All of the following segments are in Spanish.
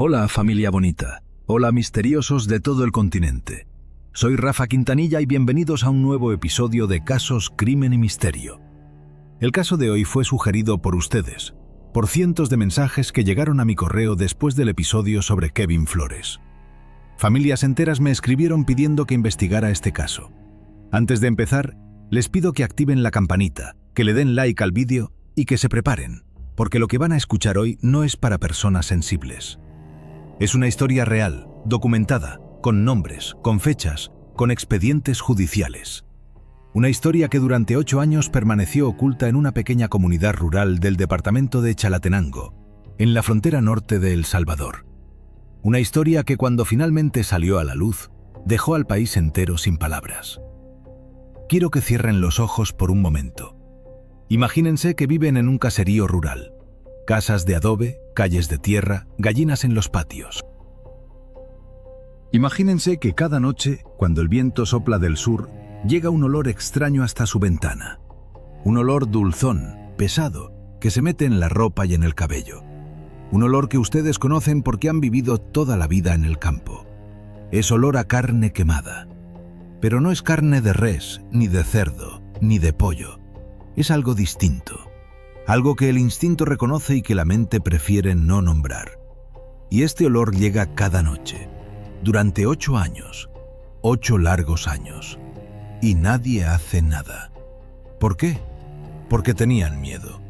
Hola familia bonita, hola misteriosos de todo el continente. Soy Rafa Quintanilla y bienvenidos a un nuevo episodio de Casos, Crimen y Misterio. El caso de hoy fue sugerido por ustedes, por cientos de mensajes que llegaron a mi correo después del episodio sobre Kevin Flores. Familias enteras me escribieron pidiendo que investigara este caso. Antes de empezar, les pido que activen la campanita, que le den like al vídeo y que se preparen, porque lo que van a escuchar hoy no es para personas sensibles. Es una historia real, documentada, con nombres, con fechas, con expedientes judiciales. Una historia que durante 8 años permaneció oculta en una pequeña comunidad rural del departamento de Chalatenango, en la frontera norte de El Salvador. Una historia que cuando finalmente salió a la luz, dejó al país entero sin palabras. Quiero que cierren los ojos por un momento. Imagínense que viven en un caserío rural. Casas de adobe, calles de tierra, gallinas en los patios. Imagínense que cada noche, cuando el viento sopla del sur, llega un olor extraño hasta su ventana. Un olor dulzón, pesado, que se mete en la ropa y en el cabello. Un olor que ustedes conocen porque han vivido toda la vida en el campo. Es olor a carne quemada. Pero no es carne de res, ni de cerdo, ni de pollo. Es algo distinto. Algo que el instinto reconoce y que la mente prefiere no nombrar. Y este olor llega cada noche, durante 8 años, 8 largos años. Y nadie hace nada. ¿Por qué? Porque tenían miedo.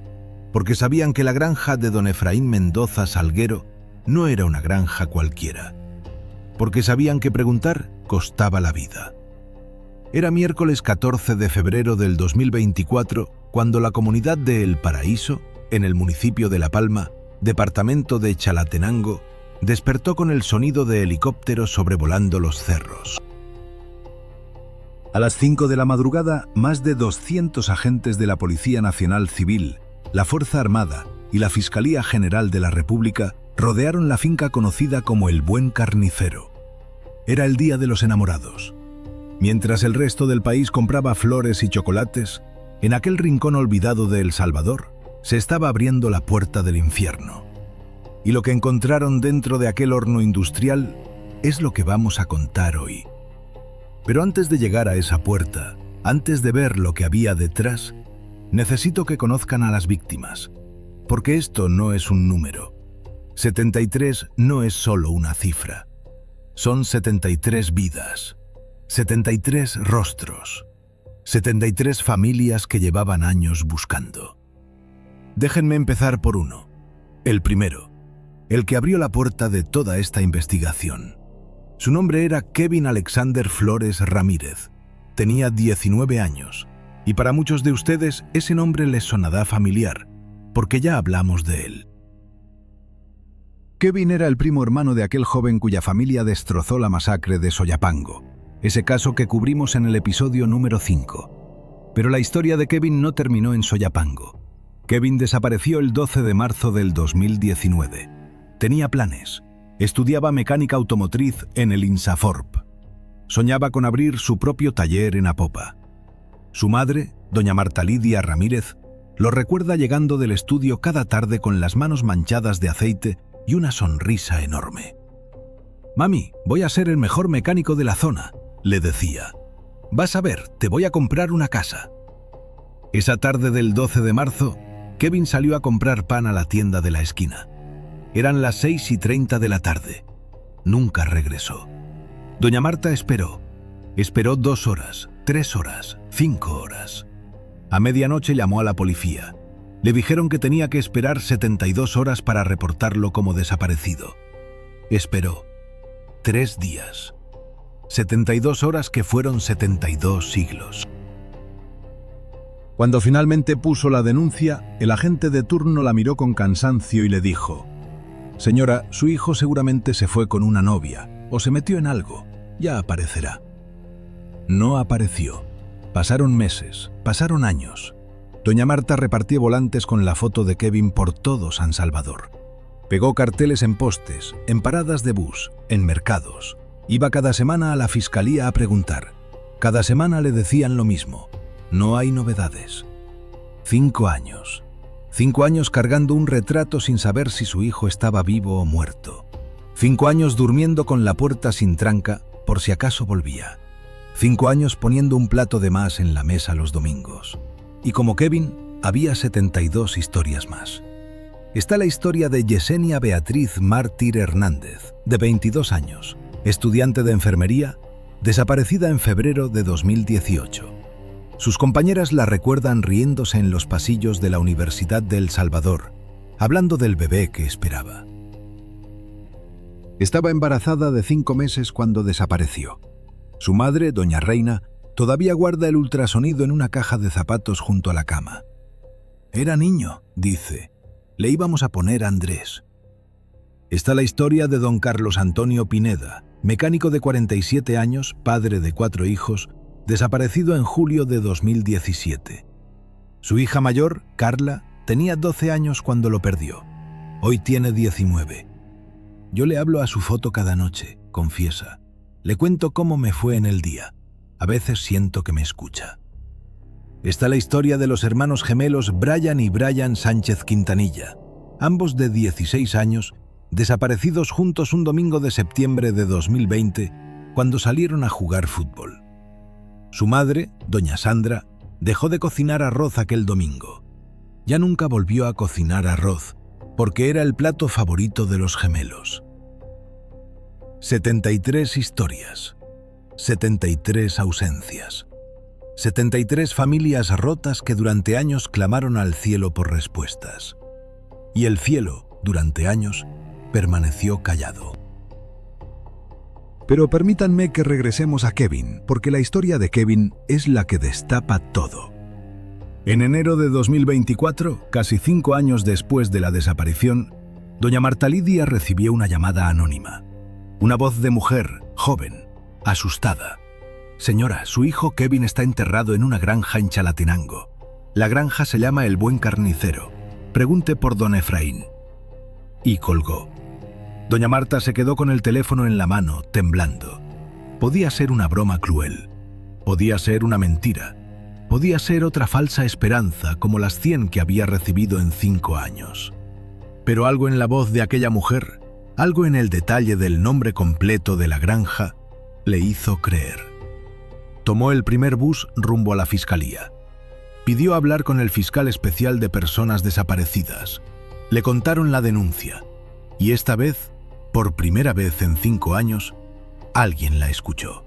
Porque sabían que la granja de don Efraín Mendoza Salguero no era una granja cualquiera. Porque sabían que preguntar costaba la vida. Era miércoles 14 de febrero del 2024 cuando la comunidad de El Paraíso, en el municipio de La Palma, departamento de Chalatenango, despertó con el sonido de helicópteros sobrevolando los cerros. A las 5 de la madrugada, más de 200 agentes de la Policía Nacional Civil, la Fuerza Armada y la Fiscalía General de la República rodearon la finca conocida como El Buen Carnicero. Era el día de los enamorados. Mientras el resto del país compraba flores y chocolates, en aquel rincón olvidado de El Salvador, se estaba abriendo la puerta del infierno. Y lo que encontraron dentro de aquel horno industrial es lo que vamos a contar hoy. Pero antes de llegar a esa puerta, antes de ver lo que había detrás, necesito que conozcan a las víctimas, porque esto no es un número. 73 no es solo una cifra. Son 73 vidas, 73 rostros, 73 familias que llevaban años buscando. Déjenme empezar por uno, el primero, el que abrió la puerta de toda esta investigación. Su nombre era Kevin Alexander Flores Ramírez. Tenía 19 años, y para muchos de ustedes ese nombre les sonará familiar, porque ya hablamos de él. Kevin era el primo hermano de aquel joven cuya familia destrozó la masacre de Soyapango, ese caso que cubrimos en el episodio número 5. Pero la historia de Kevin no terminó en Soyapango. Kevin desapareció el 12 de marzo del 2019. Tenía planes. Estudiaba mecánica automotriz en el INSAFORP. Soñaba con abrir su propio taller en Apopa. Su madre, doña Marta Lidia Ramírez, lo recuerda llegando del estudio cada tarde con las manos manchadas de aceite y una sonrisa enorme. «Mami, voy a ser el mejor mecánico de la zona», le decía. «Vas a ver, te voy a comprar una casa». Esa tarde del 12 de marzo, Kevin salió a comprar pan a la tienda de la esquina. Eran las 6:30 de la tarde. Nunca regresó. Doña Marta esperó. Esperó 2 horas, 3 horas, 5 horas. A medianoche llamó a la policía. Le dijeron que tenía que esperar 72 horas para reportarlo como desaparecido. Esperó. 3 días. 72 horas que fueron 72 siglos. Cuando finalmente puso la denuncia, el agente de turno la miró con cansancio y le dijo: «Señora, su hijo seguramente se fue con una novia, o se metió en algo, ya aparecerá». No apareció. Pasaron meses, pasaron años. Doña Marta repartía volantes con la foto de Kevin por todo San Salvador. Pegó carteles en postes, en paradas de bus, en mercados. Iba cada semana a la fiscalía a preguntar. Cada semana le decían lo mismo: no hay novedades. 5 años. 5 años cargando un retrato sin saber si su hijo estaba vivo o muerto. 5 años durmiendo con la puerta sin tranca por si acaso volvía. 5 años poniendo un plato de más en la mesa los domingos. Y como Kevin, había 72 historias más. Está la historia de Yesenia Beatriz Mártir Hernández, de 22 años, estudiante de enfermería, desaparecida en febrero de 2018. Sus compañeras la recuerdan riéndose en los pasillos de la Universidad de El Salvador, hablando del bebé que esperaba. Estaba embarazada de 5 meses cuando desapareció. Su madre, doña Reina, todavía guarda el ultrasonido en una caja de zapatos junto a la cama. Era niño, dice. Le íbamos a poner Andrés. Está la historia de don Carlos Antonio Pineda, mecánico de 47 años, padre de 4 hijos, desaparecido en julio de 2017. Su hija mayor, Carla, tenía 12 años cuando lo perdió. Hoy tiene 19. Yo le hablo a su foto cada noche, confiesa. Le cuento cómo me fue en el día. A veces siento que me escucha. Está la historia de los hermanos gemelos Brian y Brian Sánchez Quintanilla, ambos de 16 años, desaparecidos juntos un domingo de septiembre de 2020, cuando salieron a jugar fútbol. Su madre, doña Sandra, dejó de cocinar arroz aquel domingo. Ya nunca volvió a cocinar arroz, porque era el plato favorito de los gemelos. 73 historias, 73 ausencias, 73 familias rotas que durante años clamaron al cielo por respuestas. Y el cielo, durante años, permaneció callado. Pero permítanme que regresemos a Kevin, porque la historia de Kevin es la que destapa todo. En enero de 2024, casi 5 años después de la desaparición, doña Marta Lidia recibió una llamada anónima. Una voz de mujer, joven, asustada. Señora, su hijo Kevin está enterrado en una granja en Chalatenango. La granja se llama El Buen Carnicero. Pregunte por don Efraín. Y colgó. Doña Marta se quedó con el teléfono en la mano, temblando. Podía ser una broma cruel. Podía ser una mentira. Podía ser otra falsa esperanza como las 100 que había recibido en 5 años. Pero algo en la voz de aquella mujer, algo en el detalle del nombre completo de la granja, le hizo creer. Tomó el primer bus rumbo a la fiscalía. Pidió hablar con el fiscal especial de personas desaparecidas. Le contaron la denuncia. Y esta vez, por primera vez en 5 años, alguien la escuchó.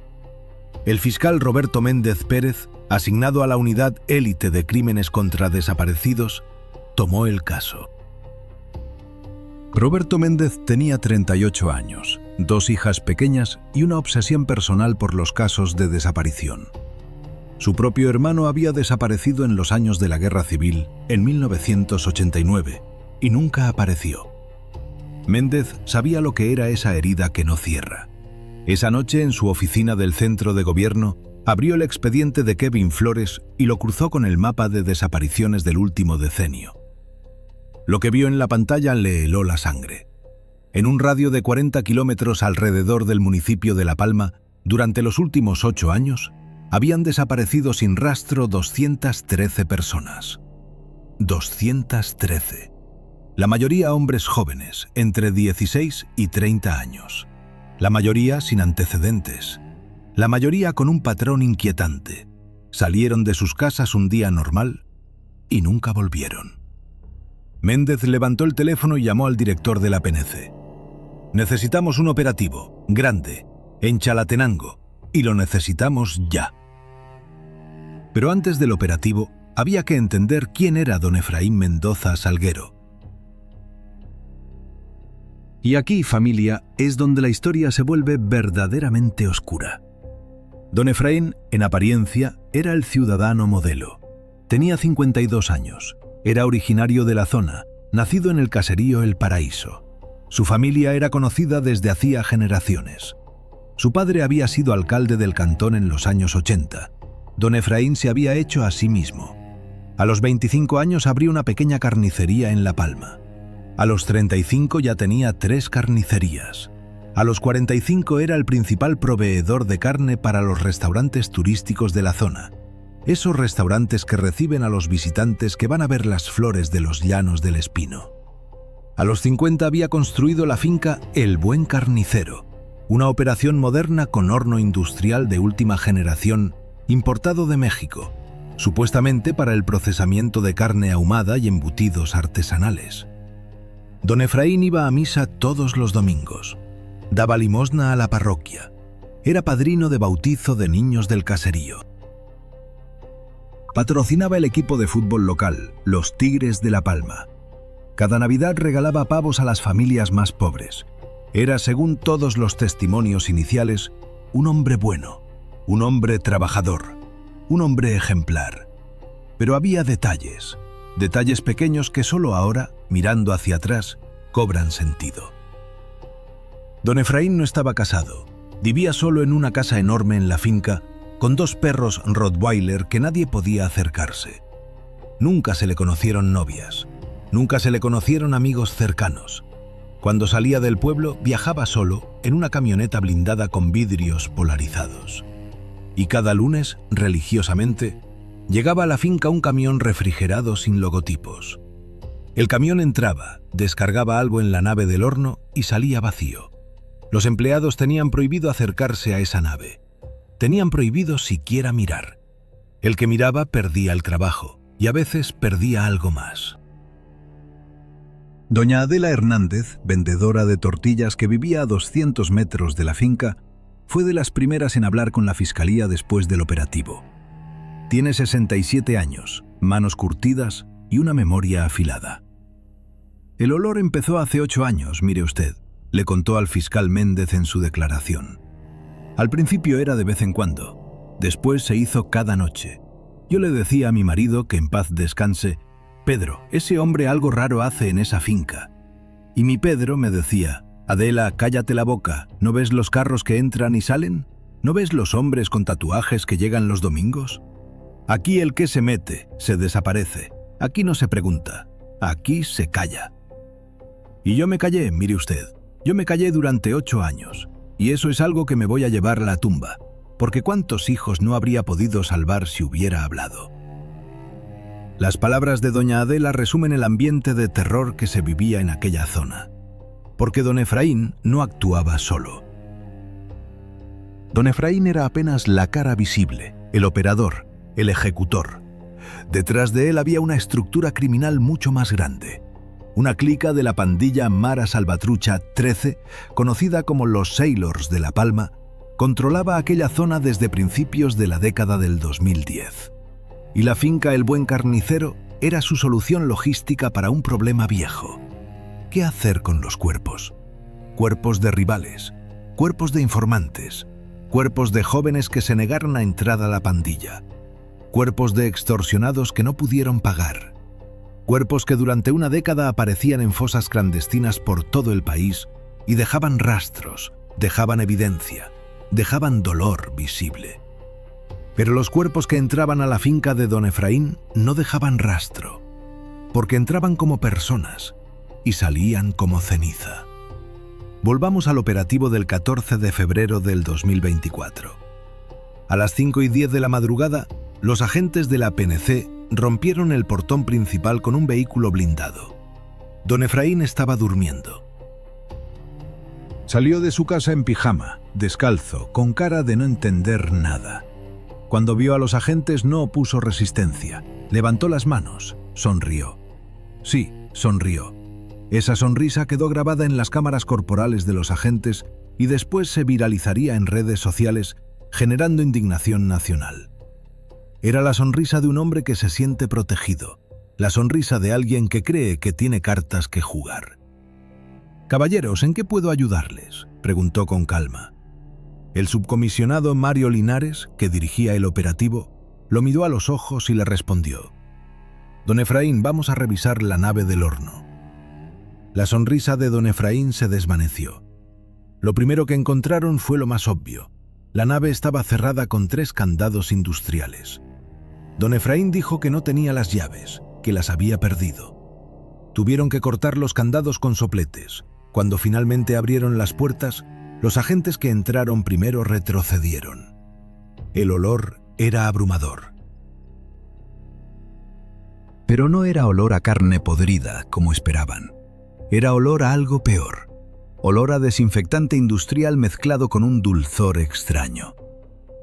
El fiscal Roberto Méndez Pérez, asignado a la Unidad Élite de Crímenes contra Desaparecidos, tomó el caso. Roberto Méndez tenía 38 años, 2 hijas pequeñas y una obsesión personal por los casos de desaparición. Su propio hermano había desaparecido en los años de la Guerra Civil, en 1989, y nunca apareció. Méndez sabía lo que era esa herida que no cierra. Esa noche, en su oficina del centro de gobierno, abrió el expediente de Kevin Flores y lo cruzó con el mapa de desapariciones del último decenio. Lo que vio en la pantalla le heló la sangre. En un radio de 40 kilómetros alrededor del municipio de La Palma, durante los últimos 8 años, habían desaparecido sin rastro 213 personas. 213. La mayoría hombres jóvenes, entre 16 y 30 años. La mayoría sin antecedentes. La mayoría con un patrón inquietante. Salieron de sus casas un día normal y nunca volvieron. Méndez levantó el teléfono y llamó al director de la PNC. Necesitamos un operativo, grande, en Chalatenango, y lo necesitamos ya. Pero antes del operativo, había que entender quién era don Efraín Mendoza Salguero. Y aquí, familia, es donde la historia se vuelve verdaderamente oscura. Don Efraín, en apariencia, era el ciudadano modelo. Tenía 52 años. Era originario de la zona, nacido en el caserío El Paraíso. Su familia era conocida desde hacía generaciones. Su padre había sido alcalde del cantón en los años 80. Don Efraín se había hecho a sí mismo. A los 25 años abrió una pequeña carnicería en La Palma. A los 35 ya tenía 3 carnicerías. A los 45 era el principal proveedor de carne para los restaurantes turísticos de la zona. Esos restaurantes que reciben a los visitantes que van a ver las flores de los llanos del Espino. A los 50 había construido la finca El Buen Carnicero, una operación moderna con horno industrial de última generación importado de México, supuestamente para el procesamiento de carne ahumada y embutidos artesanales. Don Efraín iba a misa todos los domingos, daba limosna a la parroquia, era padrino de bautizo de niños del caserío. Patrocinaba el equipo de fútbol local, los Tigres de La Palma. Cada Navidad regalaba pavos a las familias más pobres. Era, según todos los testimonios iniciales, un hombre bueno, un hombre trabajador, un hombre ejemplar. Pero había detalles pequeños que solo ahora, mirando hacia atrás, cobran sentido. Don Efraín no estaba casado, vivía solo en una casa enorme en la finca, con 2 perros Rottweiler que nadie podía acercarse. Nunca se le conocieron novias, nunca se le conocieron amigos cercanos. Cuando salía del pueblo, viajaba solo en una camioneta blindada con vidrios polarizados. Y cada lunes, religiosamente, llegaba a la finca un camión refrigerado sin logotipos. El camión entraba, descargaba algo en la nave del horno y salía vacío. Los empleados tenían prohibido acercarse a esa nave. Tenían prohibido siquiera mirar. El que miraba perdía el trabajo y a veces perdía algo más. Doña Adela Hernández, vendedora de tortillas que vivía a 200 metros de la finca, fue de las primeras en hablar con la fiscalía después del operativo. Tiene 67 años, manos curtidas y una memoria afilada. El olor empezó hace 8 años, mire usted, le contó al fiscal Méndez en su declaración. Al principio era de vez en cuando, después se hizo cada noche. Yo le decía a mi marido, que en paz descanse, Pedro, ese hombre algo raro hace en esa finca. Y mi Pedro me decía, Adela, cállate la boca, ¿no ves los carros que entran y salen? ¿No ves los hombres con tatuajes que llegan los domingos? Aquí el que se mete, se desaparece. Aquí no se pregunta, aquí se calla. Y yo me callé, mire usted, yo me callé durante 8 años. Y eso es algo que me voy a llevar a la tumba, porque ¿cuántos hijos no habría podido salvar si hubiera hablado? Las palabras de doña Adela resumen el ambiente de terror que se vivía en aquella zona, porque don Efraín no actuaba solo. Don Efraín era apenas la cara visible, el operador, el ejecutor. Detrás de él había una estructura criminal mucho más grande. Una clica de la pandilla Mara Salvatrucha 13, conocida como los Sailors de La Palma, controlaba aquella zona desde principios de la década del 2010. Y la finca El Buen Carnicero era su solución logística para un problema viejo. ¿Qué hacer con los cuerpos? Cuerpos de rivales, cuerpos de informantes, cuerpos de jóvenes que se negaron a entrar a la pandilla, cuerpos de extorsionados que no pudieron pagar, cuerpos que durante una década aparecían en fosas clandestinas por todo el país y dejaban rastros, dejaban evidencia, dejaban dolor visible. Pero los cuerpos que entraban a la finca de don Efraín no dejaban rastro, porque entraban como personas y salían como ceniza. Volvamos al operativo del 14 de febrero del 2024. A las 5:10 de la madrugada, los agentes de la PNC rompieron el portón principal con un vehículo blindado. Don Efraín estaba durmiendo. Salió de su casa en pijama, descalzo, con cara de no entender nada. Cuando vio a los agentes no opuso resistencia, levantó las manos, sonrió. Sí, sonrió. Esa sonrisa quedó grabada en las cámaras corporales de los agentes y después se viralizaría en redes sociales, generando indignación nacional. Era la sonrisa de un hombre que se siente protegido, la sonrisa de alguien que cree que tiene cartas que jugar. «Caballeros, ¿en qué puedo ayudarles?», preguntó con calma. El subcomisionado Mario Linares, que dirigía el operativo, lo miró a los ojos y le respondió: «Don Efraín, vamos a revisar la nave del horno». La sonrisa de don Efraín se desvaneció. Lo primero que encontraron fue lo más obvio. La nave estaba cerrada con 3 candados industriales. Don Efraín dijo que no tenía las llaves, que las había perdido. Tuvieron que cortar los candados con sopletes. Cuando finalmente abrieron las puertas, los agentes que entraron primero retrocedieron. El olor era abrumador. Pero no era olor a carne podrida, como esperaban. Era olor a algo peor. Olor a desinfectante industrial mezclado con un dulzor extraño.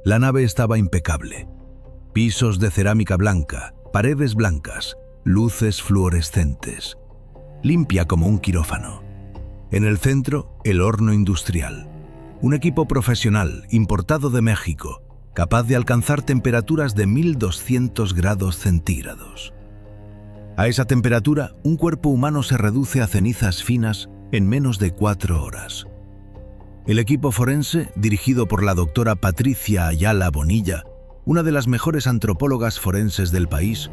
La nave estaba impecable. Pisos de cerámica blanca, paredes blancas, luces fluorescentes. Limpia como un quirófano. En el centro, el horno industrial. Un equipo profesional, importado de México, capaz de alcanzar temperaturas de 1200 grados centígrados. A esa temperatura, un cuerpo humano se reduce a cenizas finas en menos de 4 horas. El equipo forense, dirigido por la doctora Patricia Ayala Bonilla, una de las mejores antropólogas forenses del país,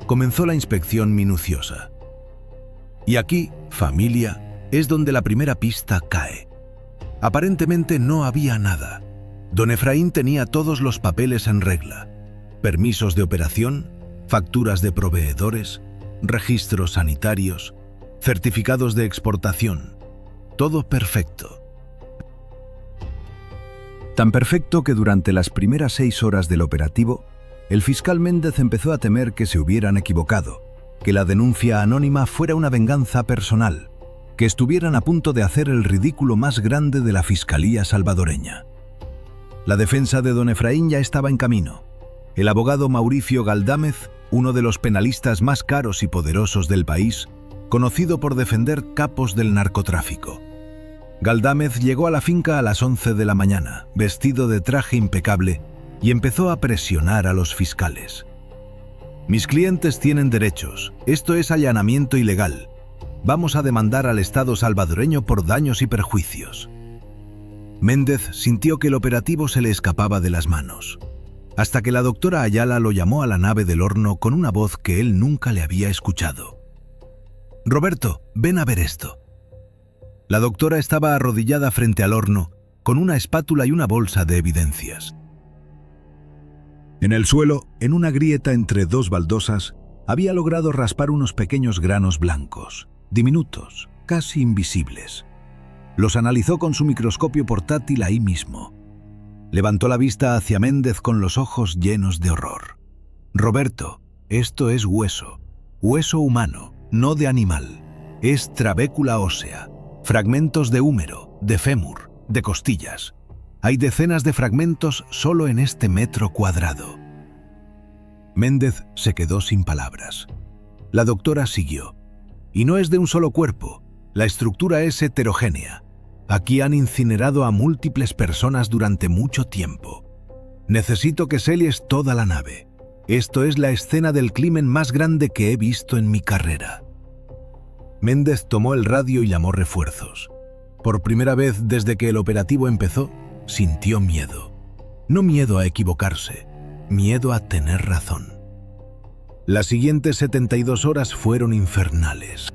comenzó la inspección minuciosa. Y aquí, familia, es donde la primera pista cae. Aparentemente no había nada. Don Efraín tenía todos los papeles en regla: permisos de operación, facturas de proveedores, registros sanitarios, certificados de exportación. Todo perfecto. Tan perfecto que durante las primeras 6 horas del operativo, el fiscal Méndez empezó a temer que se hubieran equivocado, que la denuncia anónima fuera una venganza personal, que estuvieran a punto de hacer el ridículo más grande de la Fiscalía salvadoreña. La defensa de don Efraín ya estaba en camino. El abogado Mauricio Galdámez, uno de los penalistas más caros y poderosos del país, conocido por defender capos del narcotráfico. Galdámez llegó a la finca a las 11 de la mañana, vestido de traje impecable, y empezó a presionar a los fiscales. «Mis clientes tienen derechos. Esto es allanamiento ilegal. Vamos a demandar al Estado salvadoreño por daños y perjuicios». Méndez sintió que el operativo se le escapaba de las manos, hasta que la doctora Ayala lo llamó a la nave del horno con una voz que él nunca le había escuchado. «Roberto, ven a ver esto». La doctora estaba arrodillada frente al horno, con una espátula y una bolsa de evidencias. En el suelo, en una grieta entre 2 baldosas, había logrado raspar unos pequeños granos blancos, diminutos, casi invisibles. Los analizó con su microscopio portátil ahí mismo. Levantó la vista hacia Méndez con los ojos llenos de horror. «Roberto, esto es hueso. Hueso humano, no de animal. Es trabécula ósea. Fragmentos de húmero, de fémur, de costillas. Hay decenas de fragmentos solo en este metro cuadrado». Méndez se quedó sin palabras. La doctora siguió. «Y no es de un solo cuerpo. La estructura es heterogénea. Aquí han incinerado a múltiples personas durante mucho tiempo. Necesito que selles toda la nave. Esto es la escena del crimen más grande que he visto en mi carrera». Méndez tomó el radio y llamó refuerzos. Por primera vez desde que el operativo empezó, sintió miedo. No miedo a equivocarse, miedo a tener razón. Las siguientes 72 horas fueron infernales.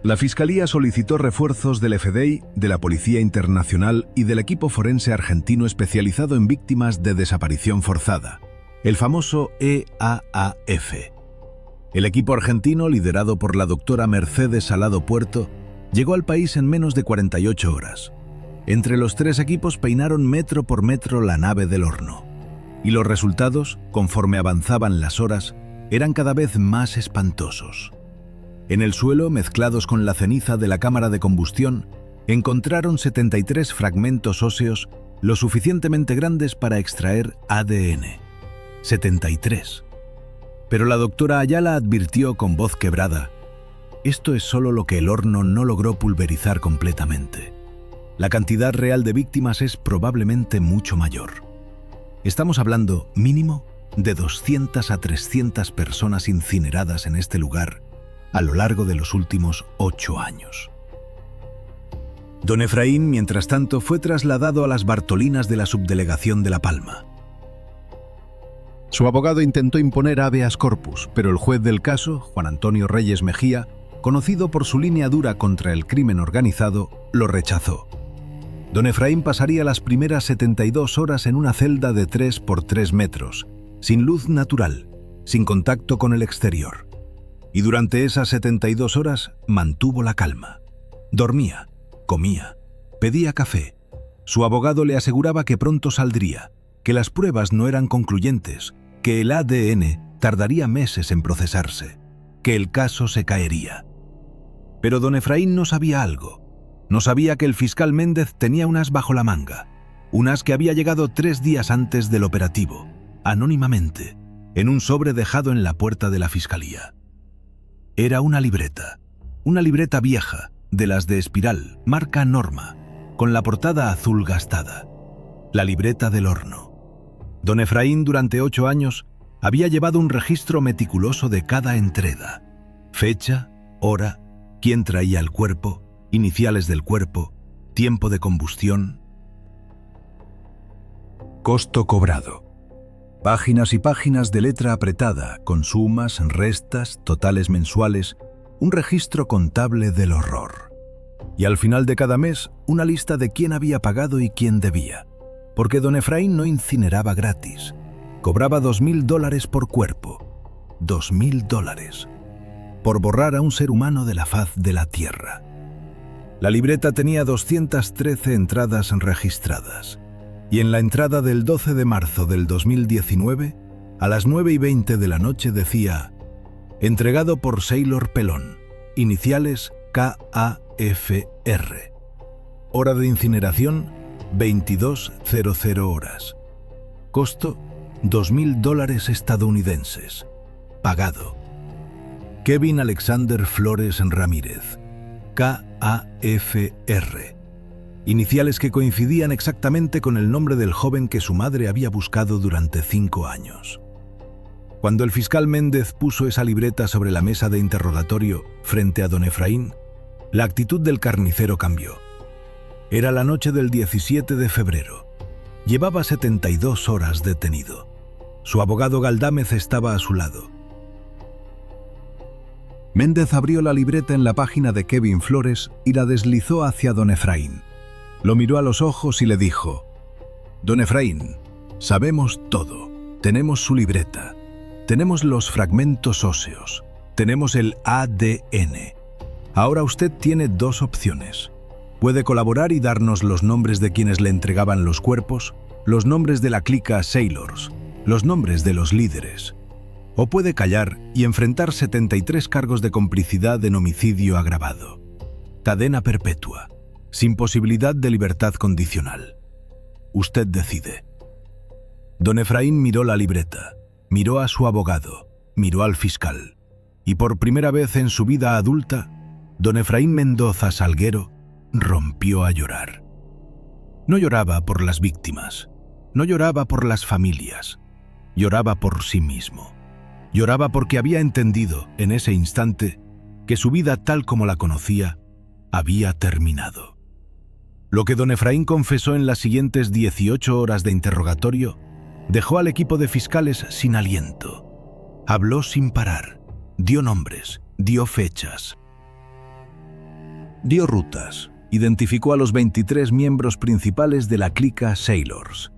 La Fiscalía solicitó refuerzos del FBI, de la Policía Internacional y del equipo forense argentino especializado en víctimas de desaparición forzada, el famoso EAAF. El equipo argentino, liderado por la doctora Mercedes Salado Puerto, llegó al país en menos de 48 horas. Entre los 3 equipos peinaron metro por metro la nave del horno. Y los resultados, conforme avanzaban las horas, eran cada vez más espantosos. En el suelo, mezclados con la ceniza de la cámara de combustión, encontraron 73 fragmentos óseos lo suficientemente grandes para extraer ADN. 73. Pero la doctora Ayala advirtió con voz quebrada: «Esto es solo lo que el horno no logró pulverizar completamente. La cantidad real de víctimas es probablemente mucho mayor. Estamos hablando, mínimo, de 200 a 300 personas incineradas en este lugar a lo largo de los últimos 8 años». Don Efraín, mientras tanto, fue trasladado a las Bartolinas de la Subdelegación de La Palma. Su abogado intentó imponer habeas corpus, pero el juez del caso, Juan Antonio Reyes Mejía, conocido por su línea dura contra el crimen organizado, lo rechazó. Don Efraín pasaría las primeras 72 horas en una celda de 3 por 3 metros, sin luz natural, sin contacto con el exterior. Y durante esas 72 horas mantuvo la calma. Dormía, comía, pedía café. Su abogado le aseguraba que pronto saldría, que las pruebas no eran concluyentes, que el ADN tardaría meses en procesarse, que el caso se caería. Pero don Efraín no sabía algo. No sabía que el fiscal Méndez tenía unas bajo la manga, unas que había llegado 3 días antes del operativo, anónimamente, en un sobre dejado en la puerta de la fiscalía. Era una libreta vieja, de las de espiral, marca Norma, con la portada azul gastada. La libreta del horno. Don Efraín, durante 8 años, había llevado un registro meticuloso de cada entrega. Fecha, hora, quién traía el cuerpo, iniciales del cuerpo, tiempo de combustión. Costo cobrado. Páginas y páginas de letra apretada, con sumas, restas, totales mensuales, un registro contable del horror. Y al final de cada mes, una lista de quién había pagado y quién debía. Porque don Efraín no incineraba gratis. Cobraba $2.000 por cuerpo. $2.000. Por borrar a un ser humano de la faz de la tierra. La libreta tenía 213 entradas registradas. Y en la entrada del 12 de marzo del 2019, a las 9:20 de la noche decía: entregado por Sailor Pelón, iniciales KAFR. Hora de incineración, 22:00 horas. Costo, $2.000 estadounidenses. Pagado. Kevin Alexander Flores Ramírez, KAFR. Iniciales que coincidían exactamente con el nombre del joven que su madre había buscado durante 5 años. Cuando el fiscal Méndez puso esa libreta sobre la mesa de interrogatorio frente a don Efraín, la actitud del carnicero cambió. Era la noche del 17 de febrero. Llevaba 72 horas detenido. Su abogado Galdámez estaba a su lado. Méndez abrió la libreta en la página de Kevin Flores y la deslizó hacia don Efraín. Lo miró a los ojos y le dijo: don Efraín, sabemos todo. Tenemos su libreta. Tenemos los fragmentos óseos. Tenemos el ADN. Ahora usted tiene 2 opciones. Puede colaborar y darnos los nombres de quienes le entregaban los cuerpos, los nombres de la clica Sailors, los nombres de los líderes. O puede callar y enfrentar 73 cargos de complicidad en homicidio agravado. Cadena perpetua, sin posibilidad de libertad condicional. Usted decide. Don Efraín miró la libreta, miró a su abogado, miró al fiscal. Y por primera vez en su vida adulta, don Efraín Mendoza Salguero rompió a llorar. No lloraba por las víctimas, no lloraba por las familias, lloraba por sí mismo. Lloraba porque había entendido, en ese instante, que su vida tal como la conocía, había terminado. Lo que don Efraín confesó en las siguientes 18 horas de interrogatorio dejó al equipo de fiscales sin aliento. Habló sin parar, dio nombres, dio fechas, dio rutas, identificó a los 23 miembros principales de la clica Sailors,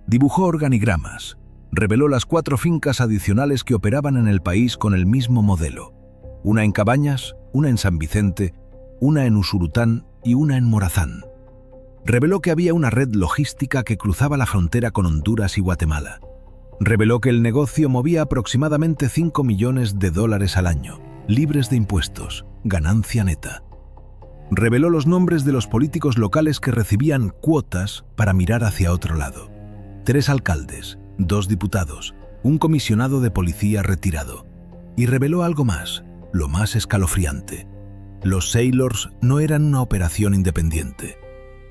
dibujó organigramas, reveló las 4 fincas adicionales que operaban en el país con el mismo modelo, una en Cabañas, una en San Vicente, una en Usurután y una en Morazán. Reveló que había una red logística que cruzaba la frontera con Honduras y Guatemala. Reveló que el negocio movía aproximadamente $5 millones al año, libres de impuestos, ganancia neta. Reveló los nombres de los políticos locales que recibían cuotas para mirar hacia otro lado. 3 alcaldes, 2 diputados, un comisionado de policía retirado. Y reveló algo más, lo más escalofriante. Los Sailors no eran una operación independiente.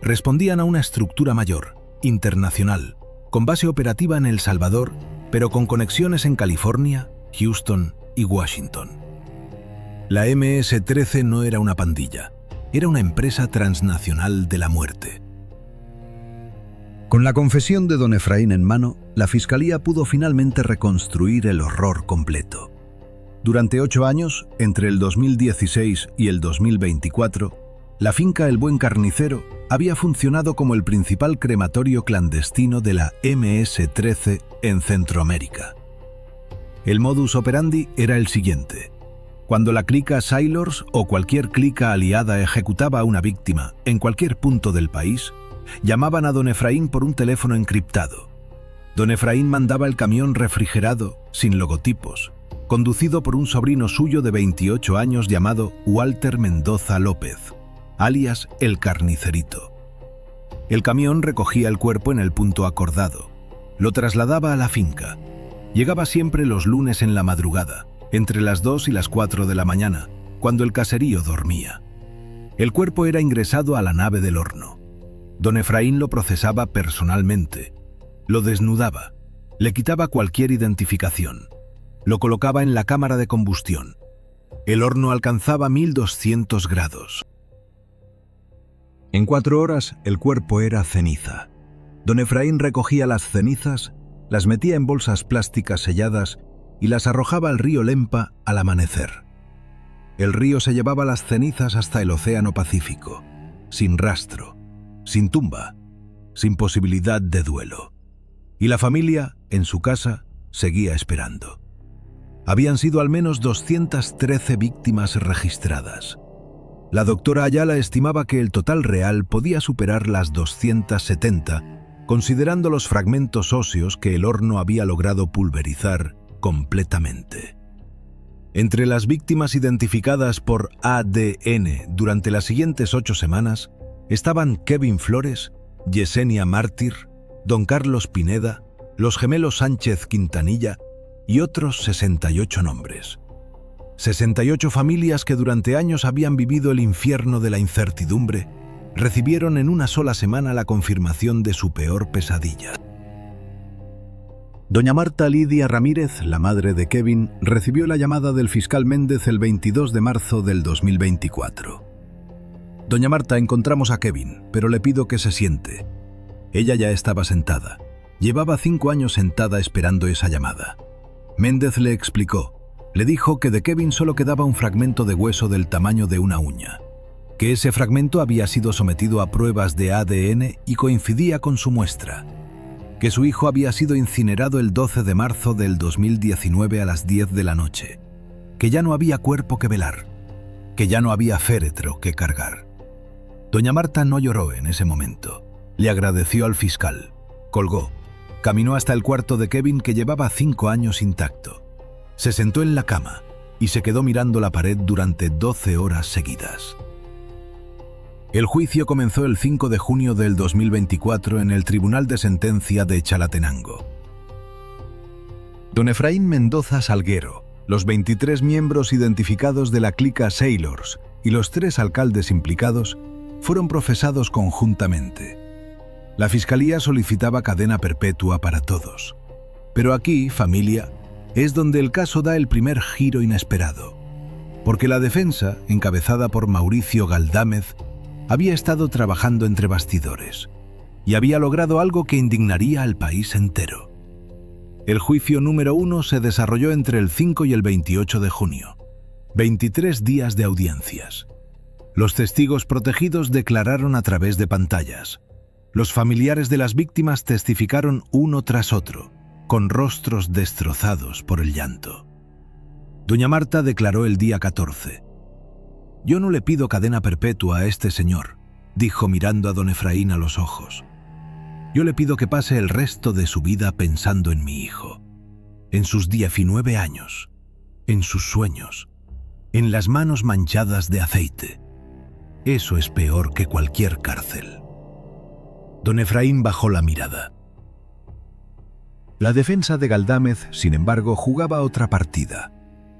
Respondían a una estructura mayor, internacional, con base operativa en El Salvador, pero con conexiones en California, Houston y Washington. La MS-13 no era una pandilla, era una empresa transnacional de la muerte. Con la confesión de don Efraín en mano, la Fiscalía pudo finalmente reconstruir el horror completo. Durante 8 años, entre el 2016 y el 2024, la finca El Buen Carnicero había funcionado como el principal crematorio clandestino de la MS-13 en Centroamérica. El modus operandi era el siguiente. Cuando la clica Sailors o cualquier clica aliada ejecutaba a una víctima en cualquier punto del país, llamaban a don Efraín por un teléfono encriptado. Don Efraín mandaba el camión refrigerado, sin logotipos, conducido por un sobrino suyo de 28 años llamado Walter Mendoza López, alias El Carnicerito. El camión recogía el cuerpo en el punto acordado, lo trasladaba a la finca. Llegaba siempre los lunes en la madrugada, entre las 2 y las 4 de la mañana, cuando el caserío dormía. El cuerpo era ingresado a la nave del horno. Don Efraín lo procesaba personalmente, lo desnudaba, le quitaba cualquier identificación, lo colocaba en la cámara de combustión. El horno alcanzaba 1200 grados. En 4 horas el cuerpo era ceniza. Don Efraín recogía las cenizas, las metía en bolsas plásticas selladas y las arrojaba al río Lempa al amanecer. El río se llevaba las cenizas hasta el Océano Pacífico, sin rastro, sin tumba, sin posibilidad de duelo. Y la familia, en su casa, seguía esperando. Habían sido al menos 213 víctimas registradas. La doctora Ayala estimaba que el total real podía superar las 270, considerando los fragmentos óseos que el horno había logrado pulverizar completamente. Entre las víctimas identificadas por ADN durante las siguientes 8 semanas estaban Kevin Flores, Yesenia Mártir, Don Carlos Pineda, los gemelos Sánchez Quintanilla y otros 68 nombres. 68 familias que durante años habían vivido el infierno de la incertidumbre, recibieron en una sola semana la confirmación de su peor pesadilla. Doña Marta Lidia Ramírez, la madre de Kevin, recibió la llamada del fiscal Méndez el 22 de marzo del 2024. Doña Marta, encontramos a Kevin, pero le pido que se siente. Ella ya estaba sentada. Llevaba 5 años sentada esperando esa llamada. Méndez le explicó. Le dijo que de Kevin solo quedaba un fragmento de hueso del tamaño de una uña, que ese fragmento había sido sometido a pruebas de ADN y coincidía con su muestra, que su hijo había sido incinerado el 12 de marzo del 2019 a las 10 de la noche, que ya no había cuerpo que velar, que ya no había féretro que cargar. Doña Marta no lloró en ese momento. Le agradeció al fiscal, colgó, caminó hasta el cuarto de Kevin que llevaba 5 años intacto. Se sentó en la cama y se quedó mirando la pared durante 12 horas seguidas. El juicio comenzó el 5 de junio del 2024 en el Tribunal de Sentencia de Chalatenango. Don Efraín Mendoza Salguero, los 23 miembros identificados de la clica Sailors y los 3 alcaldes implicados fueron procesados conjuntamente. La Fiscalía solicitaba cadena perpetua para todos. Pero aquí, familia, es donde el caso da el primer giro inesperado, porque la defensa, encabezada por Mauricio Galdámez, había estado trabajando entre bastidores y había logrado algo que indignaría al país entero. El juicio número 1 se desarrolló entre el 5 y el 28 de junio. 23 días de audiencias. Los testigos protegidos declararon a través de pantallas. Los familiares de las víctimas testificaron uno tras otro, con rostros destrozados por el llanto. Doña Marta declaró el día 14. «Yo no le pido cadena perpetua a este señor», dijo mirando a don Efraín a los ojos. «Yo le pido que pase el resto de su vida pensando en mi hijo, en sus 19 años, en sus sueños, en las manos manchadas de aceite. Eso es peor que cualquier cárcel». Don Efraín bajó la mirada. La defensa de Galdámez, sin embargo, jugaba otra partida.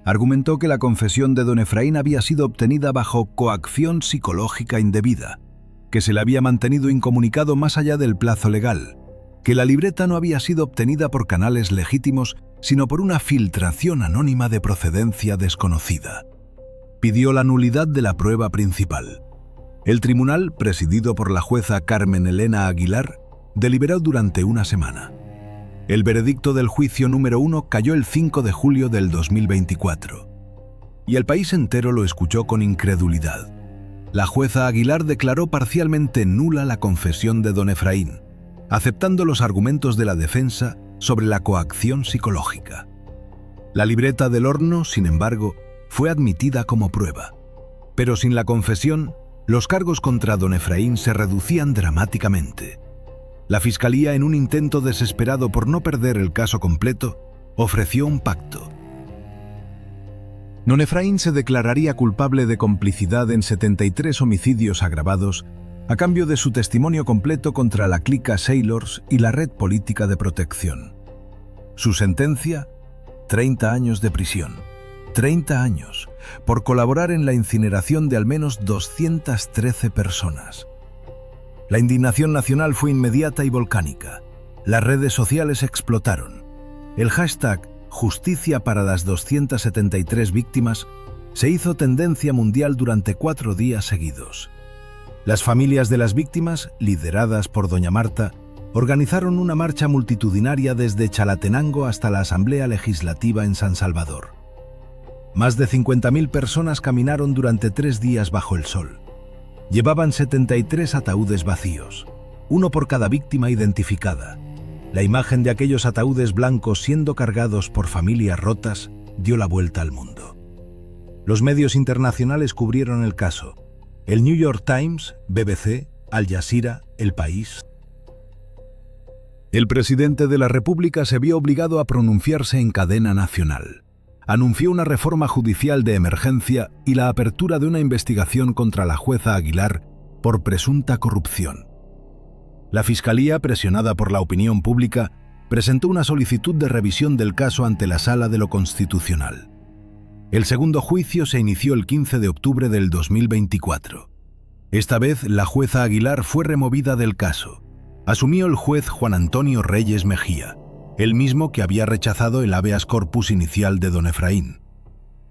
Argumentó que la confesión de don Efraín había sido obtenida bajo coacción psicológica indebida, que se le había mantenido incomunicado más allá del plazo legal, que la libreta no había sido obtenida por canales legítimos, sino por una filtración anónima de procedencia desconocida. Pidió la nulidad de la prueba principal. El tribunal, presidido por la jueza Carmen Elena Aguilar, deliberó durante una semana. El veredicto del juicio número 1 cayó el 5 de julio del 2024. Y el país entero lo escuchó con incredulidad. La jueza Aguilar declaró parcialmente nula la confesión de don Efraín, aceptando los argumentos de la defensa sobre la coacción psicológica. La libreta del horno, sin embargo, fue admitida como prueba. Pero sin la confesión, los cargos contra don Efraín se reducían dramáticamente. La Fiscalía, en un intento desesperado por no perder el caso completo, ofreció un pacto. Don Efraín se declararía culpable de complicidad en 73 homicidios agravados a cambio de su testimonio completo contra la clica Sailors y la red política de protección. Su sentencia: 30 años de prisión. 30 años por colaborar en la incineración de al menos 213 personas. La indignación nacional fue inmediata y volcánica. Las redes sociales explotaron. El hashtag Justicia para las 273 víctimas se hizo tendencia mundial durante 4 días seguidos. Las familias de las víctimas, lideradas por doña Marta, organizaron una marcha multitudinaria desde Chalatenango hasta la Asamblea Legislativa en San Salvador. Más de 50.000 personas caminaron durante 3 días bajo el sol. Llevaban 73 ataúdes vacíos, uno por cada víctima identificada. La imagen de aquellos ataúdes blancos siendo cargados por familias rotas dio la vuelta al mundo. Los medios internacionales cubrieron el caso: el New York Times, BBC, Al Jazeera, El País. El presidente de la República se vio obligado a pronunciarse en cadena nacional. Anunció una reforma judicial de emergencia y la apertura de una investigación contra la jueza Aguilar por presunta corrupción. La Fiscalía, presionada por la opinión pública, presentó una solicitud de revisión del caso ante la Sala de lo Constitucional. El segundo juicio se inició el 15 de octubre del 2024. Esta vez, la jueza Aguilar fue removida del caso. Asumió el juez Juan Antonio Reyes Mejía, el mismo que había rechazado el habeas corpus inicial de don Efraín.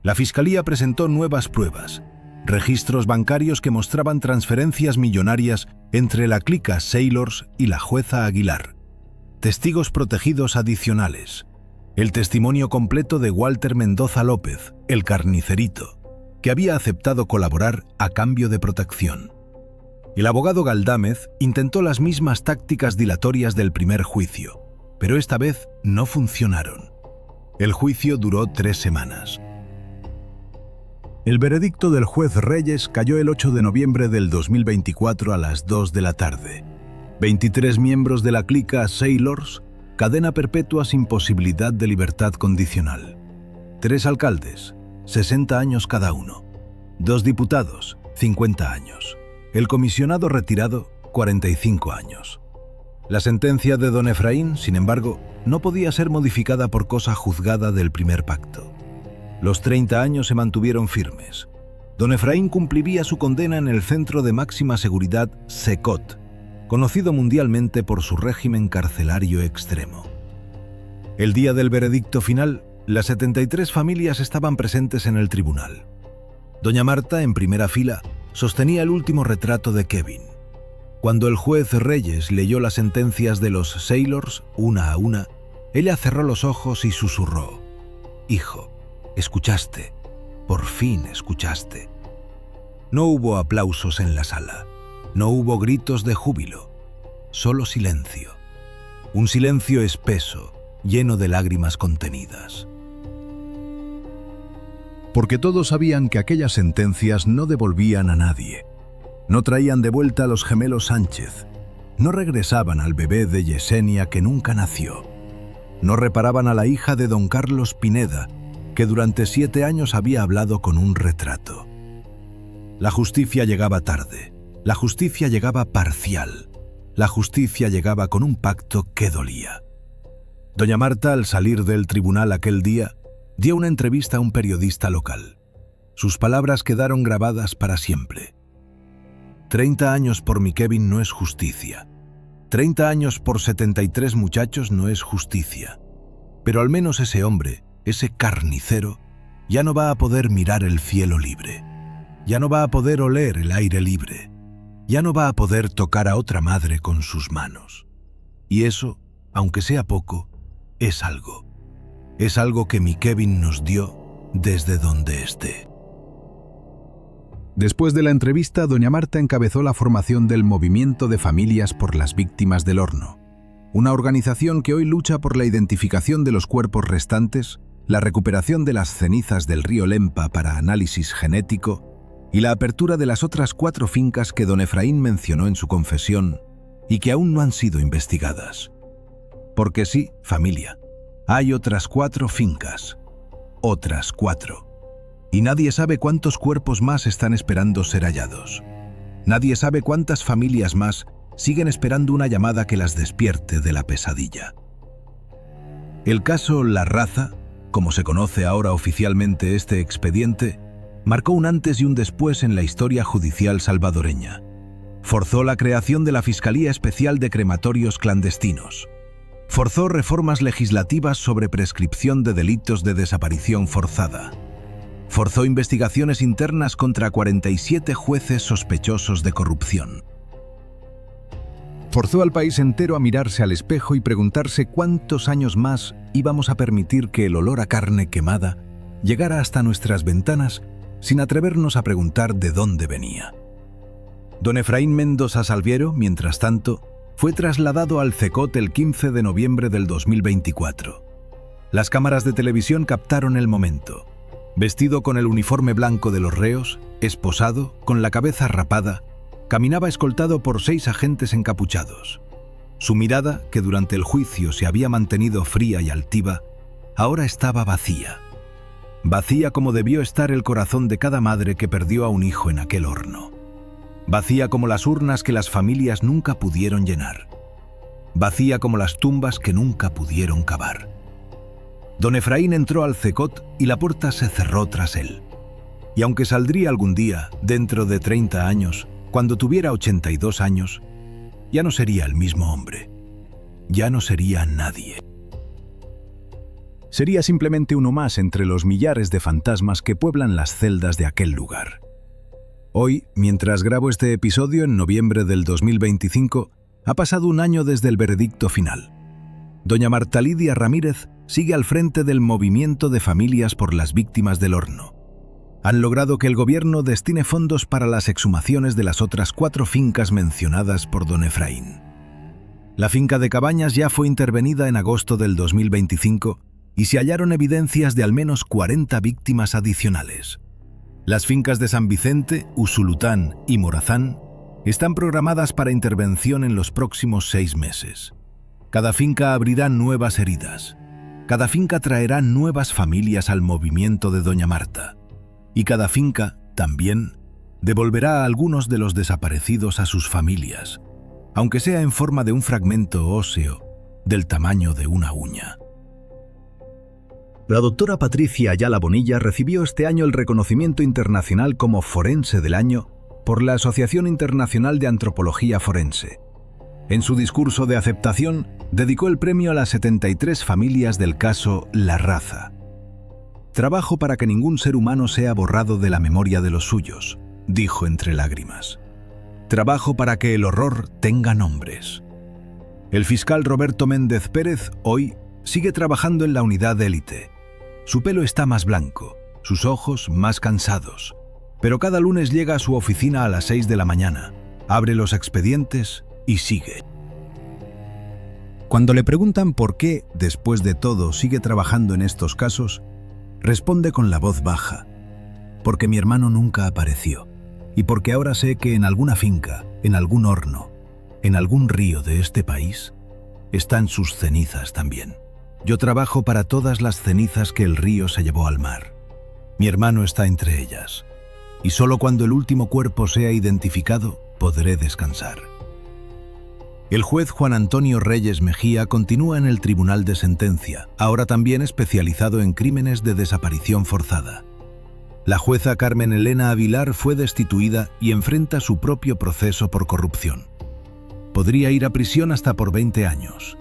La Fiscalía presentó nuevas pruebas: registros bancarios que mostraban transferencias millonarias entre la clica Sailors y la jueza Aguilar, testigos protegidos adicionales, el testimonio completo de Walter Mendoza López, el carnicerito, que había aceptado colaborar a cambio de protección. El abogado Galdámez intentó las mismas tácticas dilatorias del primer juicio, pero esta vez no funcionaron. El juicio duró 3 semanas. El veredicto del juez Reyes cayó el 8 de noviembre del 2024 a las 2 de la tarde. 23 miembros de la clica Sailors, cadena perpetua sin posibilidad de libertad condicional. 3 alcaldes, 60 años cada uno. 2 diputados, 50 años. El comisionado retirado, 45 años. La sentencia de don Efraín, sin embargo, no podía ser modificada por cosa juzgada del primer pacto. Los 30 años se mantuvieron firmes. Don Efraín cumpliría su condena en el Centro de Máxima Seguridad SECOT, conocido mundialmente por su régimen carcelario extremo. El día del veredicto final, las 73 familias estaban presentes en el tribunal. Doña Marta, en primera fila, sostenía el último retrato de Kevin. Cuando el juez Reyes leyó las sentencias de los Sailors, una a una, ella cerró los ojos y susurró: «Hijo, escuchaste, por fin escuchaste». No hubo aplausos en la sala, no hubo gritos de júbilo, solo silencio. Un silencio espeso, lleno de lágrimas contenidas. Porque todos sabían que aquellas sentencias no devolvían a nadie. No traían de vuelta a los gemelos Sánchez, no regresaban al bebé de Yesenia que nunca nació, no reparaban a la hija de don Carlos Pineda, que durante 7 años había hablado con un retrato. La justicia llegaba tarde, la justicia llegaba parcial, la justicia llegaba con un pacto que dolía. Doña Marta, al salir del tribunal aquel día, dio una entrevista a un periodista local. Sus palabras quedaron grabadas para siempre. 30 años por mi Kevin no es justicia. 30 años por 73 muchachos no es justicia. Pero al menos ese hombre, ese carnicero, ya no va a poder mirar el cielo libre. Ya no va a poder oler el aire libre. Ya no va a poder tocar a otra madre con sus manos. Y eso, aunque sea poco, es algo. Es algo que mi Kevin nos dio desde donde esté. Después de la entrevista, doña Marta encabezó la formación del Movimiento de Familias por las Víctimas del Horno, una organización que hoy lucha por la identificación de los cuerpos restantes, la recuperación de las cenizas del río Lempa para análisis genético y la apertura de las otras 4 fincas que don Efraín mencionó en su confesión y que aún no han sido investigadas. Porque sí, familia, hay otras 4 fincas, otras 4. Y nadie sabe cuántos cuerpos más están esperando ser hallados. Nadie sabe cuántas familias más siguen esperando una llamada que las despierte de la pesadilla. El caso La Raza, como se conoce ahora oficialmente este expediente, marcó un antes y un después en la historia judicial salvadoreña. Forzó la creación de la Fiscalía Especial de Crematorios Clandestinos. Forzó reformas legislativas sobre prescripción de delitos de desaparición forzada. Forzó investigaciones internas contra 47 jueces sospechosos de corrupción. Forzó al país entero a mirarse al espejo y preguntarse cuántos años más íbamos a permitir que el olor a carne quemada llegara hasta nuestras ventanas sin atrevernos a preguntar de dónde venía. Don Efraín Mendoza Salviero, mientras tanto, fue trasladado al CECOT el 15 de noviembre del 2024. Las cámaras de televisión captaron el momento. Vestido con el uniforme blanco de los reos, esposado, con la cabeza rapada, caminaba escoltado por 6 agentes encapuchados. Su mirada, que durante el juicio se había mantenido fría y altiva, ahora estaba vacía. Vacía como debió estar el corazón de cada madre que perdió a un hijo en aquel horno. Vacía como las urnas que las familias nunca pudieron llenar. Vacía como las tumbas que nunca pudieron cavar. Don Efraín entró al CECOT y la puerta se cerró tras él. Y aunque saldría algún día, dentro de 30 años, cuando tuviera 82 años, ya no sería el mismo hombre. Ya no sería nadie. Sería simplemente uno más entre los millares de fantasmas que pueblan las celdas de aquel lugar. Hoy, mientras grabo este episodio en noviembre del 2025, ha pasado un año desde el veredicto final. Doña Marta Lidia Ramírez sigue al frente del movimiento de familias por las víctimas del horno. Han logrado que el gobierno destine fondos para las exhumaciones de las otras 4 fincas mencionadas por don Efraín. La finca de Cabañas ya fue intervenida en agosto del 2025 y se hallaron evidencias de al menos 40 víctimas adicionales. Las fincas de San Vicente, Usulután y Morazán están programadas para intervención en los próximos 6 meses. Cada finca abrirá nuevas heridas. Cada finca traerá nuevas familias al movimiento de doña Marta. Y cada finca, también, devolverá a algunos de los desaparecidos a sus familias, aunque sea en forma de un fragmento óseo del tamaño de una uña. La doctora Patricia Ayala Bonilla recibió este año el reconocimiento internacional como Forense del Año por la Asociación Internacional de Antropología Forense. En su discurso de aceptación, dedicó el premio a las 73 familias del caso La Raza. «Trabajo para que ningún ser humano sea borrado de la memoria de los suyos», dijo entre lágrimas. «Trabajo para que el horror tenga nombres». El fiscal Roberto Méndez Pérez, hoy, sigue trabajando en la unidad de élite. Su pelo está más blanco, sus ojos más cansados, pero cada lunes llega a su oficina a las 6 de la mañana, abre los expedientes y sigue. Cuando le preguntan por qué, después de todo, sigue trabajando en estos casos, responde con la voz baja: «Porque mi hermano nunca apareció, y porque ahora sé que en alguna finca, en algún horno, en algún río de este país, están sus cenizas también. Yo trabajo para todas las cenizas que el río se llevó al mar. Mi hermano está entre ellas, y solo cuando el último cuerpo sea identificado podré descansar». El juez Juan Antonio Reyes Mejía continúa en el Tribunal de Sentencia, ahora también especializado en crímenes de desaparición forzada. La jueza Carmen Elena Avilar fue destituida y enfrenta su propio proceso por corrupción. Podría ir a prisión hasta por 20 años.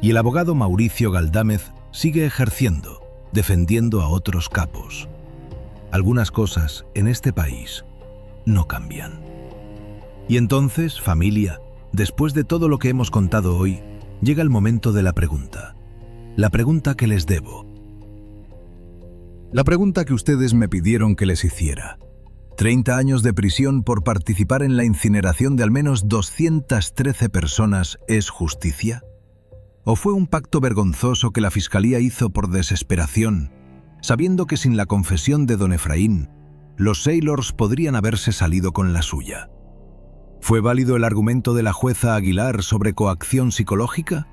Y el abogado Mauricio Galdámez sigue ejerciendo, defendiendo a otros capos. Algunas cosas en este país no cambian. Y entonces, familia, después de todo lo que hemos contado hoy, llega el momento de la pregunta. La pregunta que les debo. La pregunta que ustedes me pidieron que les hiciera. ¿30 años de prisión por participar en la incineración de al menos 213 personas es justicia? ¿O fue un pacto vergonzoso que la Fiscalía hizo por desesperación, sabiendo que sin la confesión de don Efraín, los Sailors podrían haberse salido con la suya? ¿Fue válido el argumento de la jueza Aguilar sobre coacción psicológica?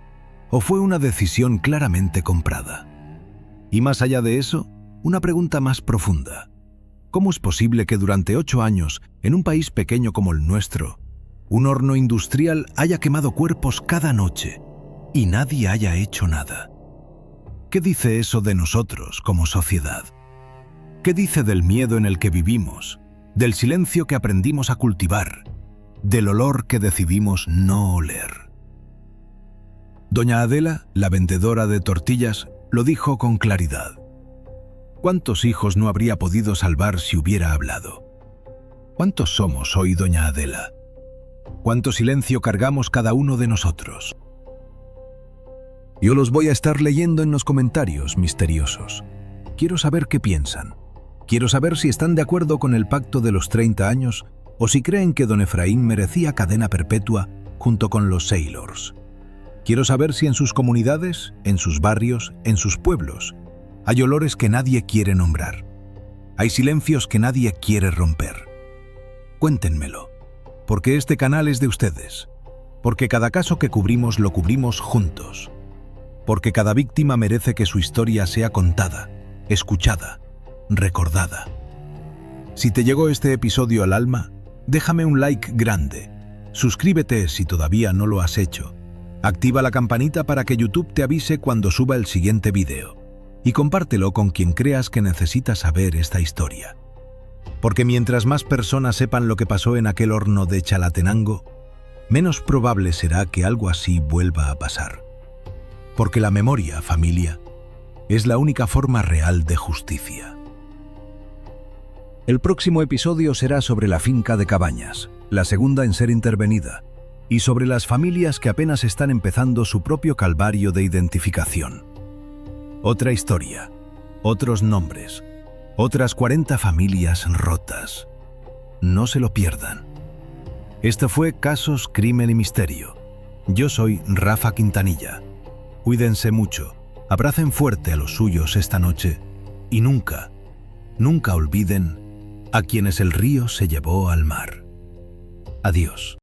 ¿O fue una decisión claramente comprada? Y más allá de eso, una pregunta más profunda. ¿Cómo es posible que durante 8 años, en un país pequeño como el nuestro, un horno industrial haya quemado cuerpos cada noche y nadie haya hecho nada? ¿Qué dice eso de nosotros como sociedad? ¿Qué dice del miedo en el que vivimos, del silencio que aprendimos a cultivar, del olor que decidimos no oler? Doña Adela, la vendedora de tortillas, lo dijo con claridad. ¿Cuántos hijos no habría podido salvar si hubiera hablado? ¿Cuántos somos hoy, doña Adela? ¿Cuánto silencio cargamos cada uno de nosotros? Yo los voy a estar leyendo en los comentarios misteriosos. Quiero saber qué piensan. Quiero saber si están de acuerdo con el pacto de los 30 años o si creen que don Efraín merecía cadena perpetua junto con los Sailors. Quiero saber si en sus comunidades, en sus barrios, en sus pueblos, hay olores que nadie quiere nombrar. Hay silencios que nadie quiere romper. Cuéntenmelo, porque este canal es de ustedes. Porque cada caso que cubrimos lo cubrimos juntos. Porque cada víctima merece que su historia sea contada, escuchada, recordada. Si te llegó este episodio al alma, déjame un like grande. Suscríbete si todavía no lo has hecho. Activa la campanita para que YouTube te avise cuando suba el siguiente video. Y compártelo con quien creas que necesita saber esta historia. Porque mientras más personas sepan lo que pasó en aquel horno de Chalatenango, menos probable será que algo así vuelva a pasar. Porque la memoria, familia, es la única forma real de justicia. El próximo episodio será sobre la finca de Cabañas, la segunda en ser intervenida, y sobre las familias que apenas están empezando su propio calvario de identificación. Otra historia, otros nombres, otras 40 familias rotas. No se lo pierdan. Esto fue Casos, Crimen y Misterio. Yo soy Rafa Quintanilla. Cuídense mucho, abracen fuerte a los suyos esta noche y nunca, nunca olviden a quienes el río se llevó al mar. Adiós.